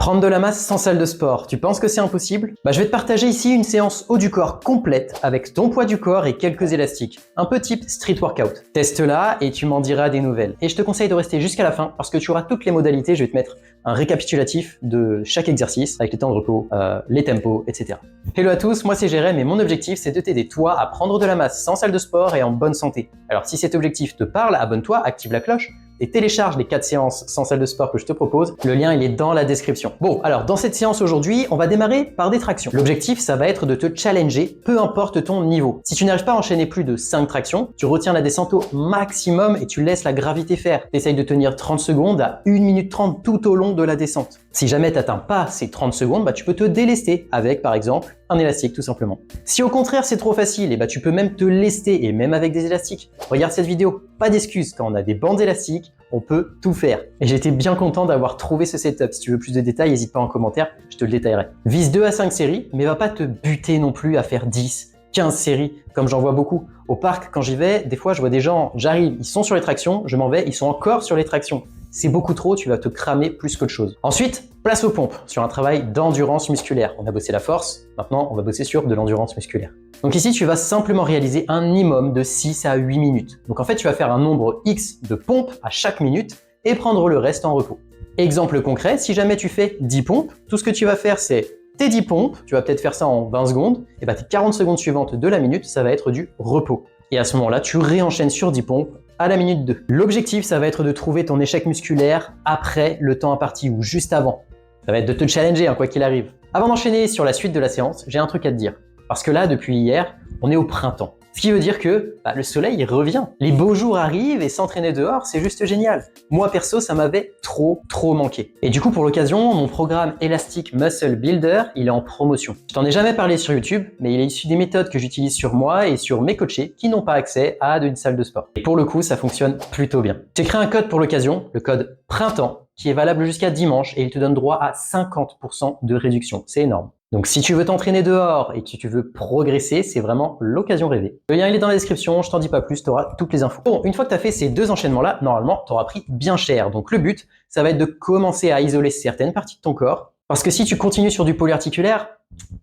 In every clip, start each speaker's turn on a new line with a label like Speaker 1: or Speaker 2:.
Speaker 1: Prendre de la masse sans salle de sport, tu penses que c'est impossible? Je vais te partager ici une séance haut du corps complète avec ton poids du corps et quelques élastiques. Un peu type street workout. Teste-la et tu m'en diras des nouvelles. Et je te conseille de rester jusqu'à la fin parce que tu auras toutes les modalités. Je vais te mettre un récapitulatif de chaque exercice avec les temps de repos, les tempos, etc. Hello à tous, moi c'est Jérém et mon objectif c'est de t'aider toi à prendre de la masse sans salle de sport et en bonne santé. Alors si cet objectif te parle, abonne-toi, active la cloche et télécharge les 4 séances sans salle de sport que je te propose. Le lien, il est dans la description. Bon, alors dans cette séance aujourd'hui, on va démarrer par des tractions. L'objectif, ça va être de te challenger, peu importe ton niveau. Si tu n'arrives pas à enchaîner plus de 5 tractions, tu retiens la descente au maximum et tu laisses la gravité faire. Tu essayes de tenir 30 secondes à 1 minute 30 tout au long de la descente. Si jamais tu n'atteins pas ces 30 secondes, tu peux te délester avec, par exemple, un élastique tout simplement. Si au contraire c'est trop facile, tu peux même te lester et même avec des élastiques. Regarde cette vidéo, pas d'excuses, quand on a des bandes élastiques, on peut tout faire. Et j'étais bien content d'avoir trouvé ce setup. Si tu veux plus de détails, n'hésite pas en commentaire, je te le détaillerai. Vise 2 à 5 séries, mais va pas te buter non plus à faire 10, 15 séries, comme j'en vois beaucoup. Au parc, quand j'y vais, des fois je vois des gens, j'arrive, ils sont sur les tractions, je m'en vais, ils sont encore sur les tractions. C'est beaucoup trop, tu vas te cramer plus qu'autre chose. Ensuite, place aux pompes, sur un travail d'endurance musculaire. On a bossé la force, maintenant on va bosser sur de l'endurance musculaire. Donc ici, tu vas simplement réaliser un minimum de 6 à 8 minutes. Donc en fait, tu vas faire un nombre X de pompes à chaque minute et prendre le reste en repos. Exemple concret, si jamais tu fais 10 pompes, tout ce que tu vas faire, c'est tes 10 pompes, tu vas peut-être faire ça en 20 secondes, et tes 40 secondes suivantes de la minute, ça va être du repos. Et à ce moment-là, tu réenchaînes sur 10 pompes à la minute 2. L'objectif, ça va être de trouver ton échec musculaire après le temps imparti ou juste avant. Ça va être de te challenger, quoi qu'il arrive. Avant d'enchaîner sur la suite de la séance, j'ai un truc à te dire. Parce que là, depuis hier, on est au printemps. Ce qui veut dire que le soleil, il revient. Les beaux jours arrivent et s'entraîner dehors, c'est juste génial. Moi, perso, ça m'avait trop manqué. Et du coup, pour l'occasion, mon programme Elastic Muscle Builder, il est en promotion. Je t'en ai jamais parlé sur YouTube, mais il est issu des méthodes que j'utilise sur moi et sur mes coachés qui n'ont pas accès à une salle de sport. Et pour le coup, ça fonctionne plutôt bien. J'ai créé un code pour l'occasion, le code printemps, qui est valable jusqu'à dimanche et il te donne droit à 50% de réduction. C'est énorme. Donc si tu veux t'entraîner dehors et que tu veux progresser, c'est vraiment l'occasion rêvée. Le lien il est dans la description, je t'en dis pas plus, tu auras toutes les infos. Bon, une fois que tu as fait ces 2 enchaînements-là, normalement, tu auras pris bien cher. Donc le but, ça va être de commencer à isoler certaines parties de ton corps. Parce que si tu continues sur du polyarticulaire,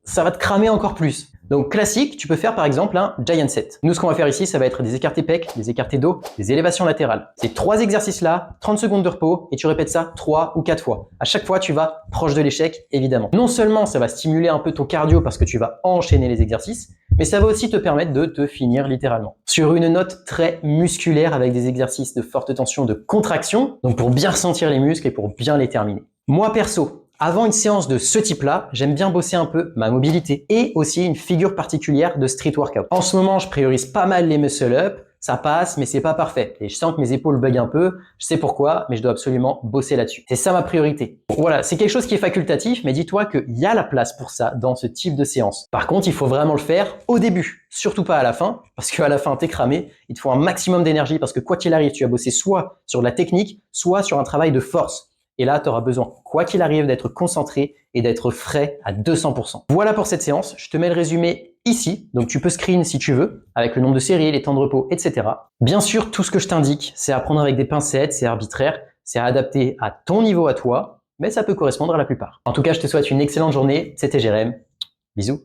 Speaker 1: ça va te cramer encore plus. Donc classique, tu peux faire par exemple un giant set. Nous, ce qu'on va faire ici, ça va être des écartés pecs, des écartés dos, des élévations latérales. Ces 3 exercices-là, 30 secondes de repos et tu répètes ça 3 ou 4 fois. À chaque fois, tu vas proche de l'échec, évidemment. Non seulement ça va stimuler un peu ton cardio parce que tu vas enchaîner les exercices, mais ça va aussi te permettre de te finir littéralement. Sur une note très musculaire avec des exercices de forte tension, de contraction, donc pour bien ressentir les muscles et pour bien les terminer. Moi perso, avant une séance de ce type-là, j'aime bien bosser un peu ma mobilité et aussi une figure particulière de street workout. En ce moment, je priorise pas mal les muscle-up, ça passe, mais c'est pas parfait. Et je sens que mes épaules bug un peu, je sais pourquoi, mais je dois absolument bosser là-dessus. C'est ça ma priorité. Voilà, c'est quelque chose qui est facultatif, mais dis-toi qu'il y a la place pour ça dans ce type de séance. Par contre, il faut vraiment le faire au début, surtout pas à la fin, parce qu'à la fin, t'es cramé, il te faut un maximum d'énergie, parce que quoi qu'il arrive, tu vas bosser soit sur de la technique, soit sur un travail de force. Et là, tu auras besoin, quoi qu'il arrive, d'être concentré et d'être frais à 200%. Voilà pour cette séance. Je te mets le résumé ici. Donc, tu peux screen si tu veux, avec le nombre de séries, les temps de repos, etc. Bien sûr, tout ce que je t'indique, c'est à prendre avec des pincettes, c'est arbitraire, c'est à adapter à ton niveau à toi, mais ça peut correspondre à la plupart. En tout cas, je te souhaite une excellente journée. C'était Jérém. Bisous.